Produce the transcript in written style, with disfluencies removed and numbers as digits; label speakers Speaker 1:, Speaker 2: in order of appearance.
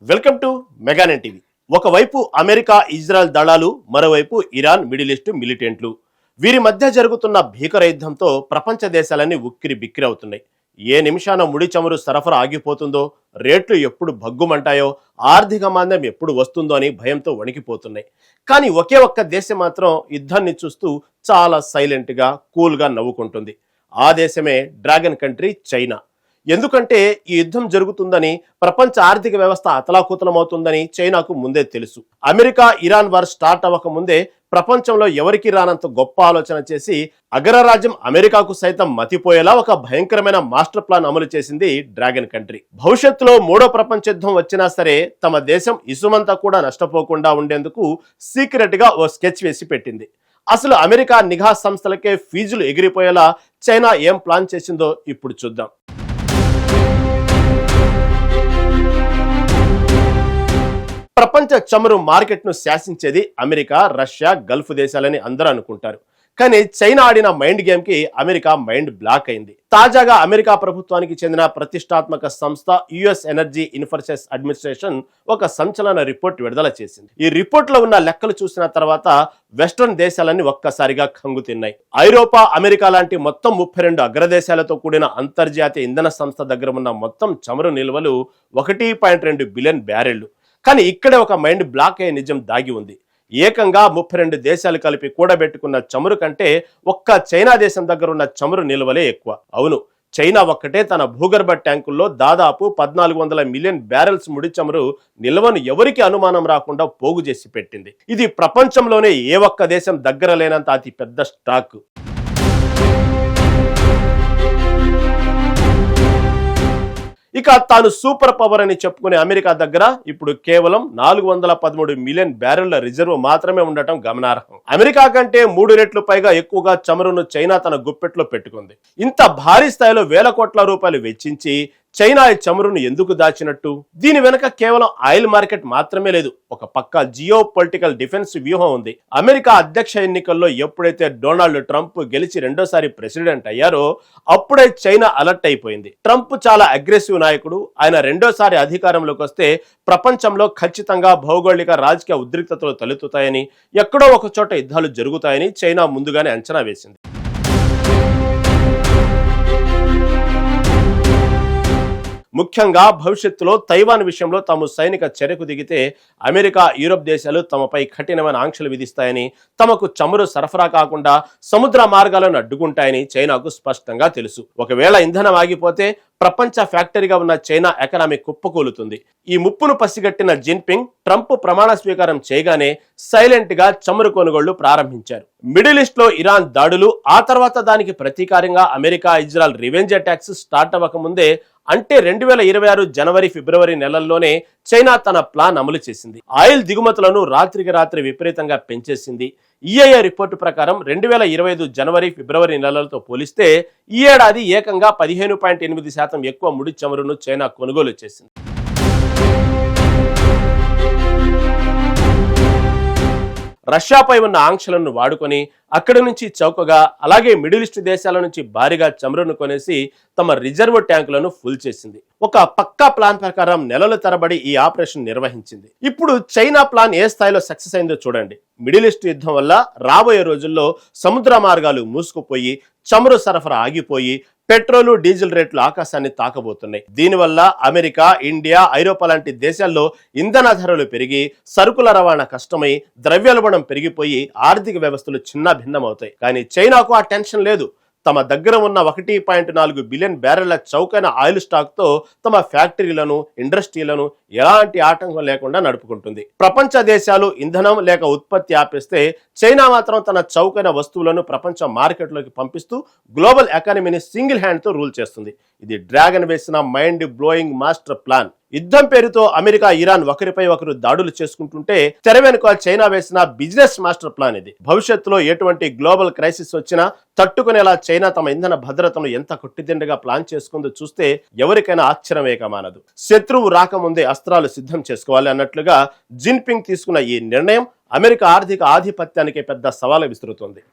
Speaker 1: Welcome to Meganet TV. ఒకవైపు America Israel దళాలు, మరోవైపు ఇరాన్ మిడిల్ ఈస్ట్ మిలిటెంట్లు. వీరి మధ్య జరుగుతున్న భీకర యుద్ధంతో ప్రపంచ దేశాలన్నీ ఉక్కిరి బిక్కిరి అవుతున్నాయి. ఏ నిమిషాన ముడి చమురు సరఫరా ఆగిపోతుందో, రేట్లు ఎప్పుడు భగ్గుమంటాయో, ఆర్థిక మాంద్యం ఎప్పుడు వస్తుందో అని భయంతో వణికిపోతున్నాయి. కానీ ఒకే ఒక్క దేశం మాత్రం యుద్ధాన్ని చూస్తూ చాలా సైలెంట్గా, కూల్గా నవ్వుకుంటుంది. ఆ దేశమే డ్రాగన్ కంట్రీ చైనా. ఎందుకంటే ఈ యుద్ధం జరుగుతుందని, ప్రపంచ ఆర్థిక వ్యవస్థ అతలాకుతలమవుతుందని చైనాకు ముందే తెలుసు. అమెరికా ఇరాన్ వార్ స్టార్ట్ అవ్వక ముందే ప్రపంచంలో ఎవరికి రానంత గొప్ప ఆలోచన చేసి అగ్రరాజ్యం అమెరికాకు సైతం మతిపోయేలా ఒక భయంకరమైన మాస్టర్ ప్లాన్ అమలు చేసింది డ్రాగన్ కంట్రీ. భవిష్యత్తులో మూడో ప్రపంచ యుద్ధం వచ్చినా సరే తమ దేశం ఇసుమంతా కూడా నష్టపోకుండా ఉండేందుకు సీక్రెట్ గా ఓ స్కెచ్ వేసి పెట్టింది. అసలు అమెరికా నిఘా సంస్థలకే ఫీజులు ఎగిరిపోయేలా చైనా ఏం ప్లాన్ చేసిందో ఇప్పుడు చూద్దాం. ప్రపంచ చమురు మార్కెట్ను శాసించేది అమెరికా, రష్యా, గల్ఫ్ దేశాలని అందరూ అనుకుంటారు. కానీ చైనా ఆడిన మైండ్ గేమ్ కి అమెరికా మైండ్ బ్లాక్ అయింది. తాజాగా అమెరికా ప్రభుత్వానికి చెందిన ప్రతిష్టాత్మక సంస్థ యుఎస్ ఎనర్జీ ఇన్ఫర్సెస్ అడ్మినిస్ట్రేషన్ ఒక సంచలన రిపోర్ట్ విడుదల చేసింది. ఈ రిపోర్ట్ లో ఉన్న లెక్కలు చూసిన తర్వాత వెస్టర్న్ దేశాలన్నీ ఒక్కసారిగా కంగు తిన్నాయి. ఐరోపా, అమెరికా లాంటి మొత్తం 32 అగ్రదేశాలతో కూడిన అంతర్జాతీయ ఇంధన సంస్థ దగ్గర ఉన్న మొత్తం చమురు నిల్వలు 1.2 బిలియన్ బ్యారెళ్లు. కానీ ఇక్కడే ఒక మైండ్ బ్లాక్ అయ్యే నిజం దాగి ఉంది. ఏకంగా 32 దేశాలు కలిపి కూడబెట్టుకున్న చమురు కంటే ఒక్క చైనా దేశం దగ్గర ఉన్న చమురు నిల్వలే ఎక్కువ. అవును, చైనా ఒక్కటే తన భూగర్భ ట్యాంకుల్లో దాదాపు 1400 మిలియన్ బ్యారెల్స్ ముడి చమురు నిల్వను ఎవరికి అనుమానం రాకుండా పోగు చేసి పెట్టింది. ఇది ప్రపంచంలోనే ఏ ఒక్క దేశం దగ్గర లేనంత అతి పెద్ద స్టాక్. ఇక తాను సూపర్ పవర్ అని చెప్పుకునే అమెరికా దగ్గర ఇప్పుడు కేవలం 413 మిలియన్ బ్యారెళ్ల రిజర్వ్ మాత్రమే ఉండటం గమనార్హం. అమెరికా కంటే 3 రెట్లు పైగా ఎక్కువగా చమురును చైనా తన గుప్పెట్లో పెట్టుకుంది. ఇంత భారీ స్థాయిలో వేల కోట్ల రూపాయలు వెచ్చించి చైనా ఈ చమురును ఎందుకు దాచినట్టు? దీని వెనక కేవలం ఆయిల్ మార్కెట్ మాత్రమే లేదు, ఒక పక్క జియో పొలిటికల్ డిఫెన్స్ వ్యూహం ఉంది. అమెరికా అధ్యక్ష ఎన్నికల్లో ఎప్పుడైతే డొనాల్డ్ ట్రంప్ గెలిచి రెండోసారి ప్రెసిడెంట్ అయ్యారో అప్పుడే చైనా అలర్ట్ అయిపోయింది. ట్రంప్ చాలా అగ్రెసివ్ నాయకుడు. ఆయన రెండోసారి అధికారంలోకి వస్తే ప్రపంచంలో ఖచ్చితంగా భౌగోళిక రాజకీయ ఉద్రిక్తతలు తలెత్తుతాయని, ఎక్కడో ఒక చోట యుద్ధాలు జరుగుతాయని చైనా ముందుగానే అంచనా వేసింది. ముఖ్యంగా భవిష్యత్తులో తైవాన్ విషయంలో తాము సైనిక చర్యకు దిగితే అమెరికా, యూరప్ దేశాలు తమపై కఠినమైన ఆంక్షలు విధిస్తాయని, తమకు చమురు సరఫరా కాకుండా సముద్ర మార్గాలను అడ్డుకుంటాయని చైనాకు స్పష్టంగా తెలుసు. ఒకవేళ ఇంధనం ఆగిపోతే ప్రపంచ ఫ్యాక్టరీగా ఉన్న చైనా ఎకనామీ కుప్పకూలుతుంది. ఈ ముప్పును పసిగట్టిన జిన్పింగ్ ట్రంప్ ప్రమాణ స్వీకారం చేయగానే సైలెంట్ గా చమురు కొనుగోళ్లు ప్రారంభించారు. మిడిల్ ఈస్ట్ లో ఇరాన్ దాడులు, ఆ తర్వాత దానికి ప్రతీకారంగా America, Israel revenge attacks start అవ్వక ముందే, అంటే 2026 జనవరి, ఫిబ్రవరి నెలల్లోనే చైనా తన ప్లాన్ అమలు చేసింది. ఆయిల్ దిగుమతులను రాత్రికి రాత్రి విపరీతంగా పెంచేసింది. ఈఐఏ రిపోర్టు ప్రకారం 2025 జనవరి, ఫిబ్రవరి నెలలతో పోలిస్తే ఈ ఏడాది ఏకంగా 15.8% ఎక్కువ ముడి చమురును చైనా కొనుగోలు చేసింది. రష్యాపై ఉన్న ఆంక్షలను వాడుకొని అక్కడి నుంచి చౌకగా, అలాగే మిడిల్ ఈస్ట్ దేశాల నుంచి భారీగా చమురును కొనేసి తమ రిజర్వ్ ట్యాంకులను ఫుల్ చేసింది. ఒక పక్కా ప్లాన్ ప్రకారం నెలల తరబడి ఈ ఆపరేషన్ నిర్వహించింది. ఇప్పుడు చైనా ప్లాన్ ఏ స్థాయిలో సక్సెస్ అయిందో చూడండి. మిడిల్ ఈస్ట్ యుద్ధం వల్ల రాబోయే రోజుల్లో సముద్ర మార్గాలు మూసుకుపోయి, చమురు సరఫరా ఆగిపోయి, పెట్రోలు, డీజిల్ రేట్లు ఆకాశాన్ని తాకబోతున్నాయి. దీనివల్ల అమెరికా, ఇండియా, ఐరోపా లాంటి దేశాల్లో ఇంధన ధరలు పెరిగి, సరుకుల రవాణా కష్టమై, ద్రవ్యోల్బణం పెరిగిపోయి ఆర్థిక వ్యవస్థలు చిన్న భిన్నమవుతాయి. కానీ చైనాకు ఆ టెన్షన్ లేదు. తమ దగ్గర ఉన్న 1.4 బిలియన్ బ్యారెళ్ల చౌకైన ఆయిల్ స్టాక్ తో తమ ఫ్యాక్టరీలను, ఇండస్ట్రీలను ఎలాంటి ఆటంకం లేకుండా నడుపుకుంటుంది. ప్రపంచ దేశాలు ఇంధనం లేక ఉత్పత్తి ఆపేస్తే చైనా మాత్రం తన చౌకైన వస్తువులను ప్రపంచ మార్కెట్లోకి పంపిస్తూ గ్లోబల్ ఎకానమీని సింగిల్ హ్యాండ్ తో రూల్ చేస్తుంది. ఇది డ్రాగన్ వేసిన మైండ్ బ్లోయింగ్ మాస్టర్ ప్లాన్. యుద్ధం పేరుతో అమెరికా, ఇరాన్ ఒకరిపై ఒకరు దాడులు చేసుకుంటుంటే తెర వెనుక చైనా వేసిన బిజినెస్ మాస్టర్ ప్లాన్ ఇది. భవిష్యత్తులో ఎటువంటి గ్లోబల్ క్రైసిస్ వచ్చినా తట్టుకునేలా చైనా తమ ఇంధన భద్రతను ఎంత కొట్టిదిండగా ప్లాన్ చేసుకుందో చూస్తే ఎవరికైనా ఆశ్చర్యమే కామానదు. శత్రువు రాకముందే అస్త్రాలు సిద్ధం చేసుకోవాలి అన్నట్లుగా జిన్పింగ్ తీసుకున్న ఈ నిర్ణయం అమెరికా ఆర్థిక ఆధిపత్యానికి పెద్ద సవాలు విసురుతోంది.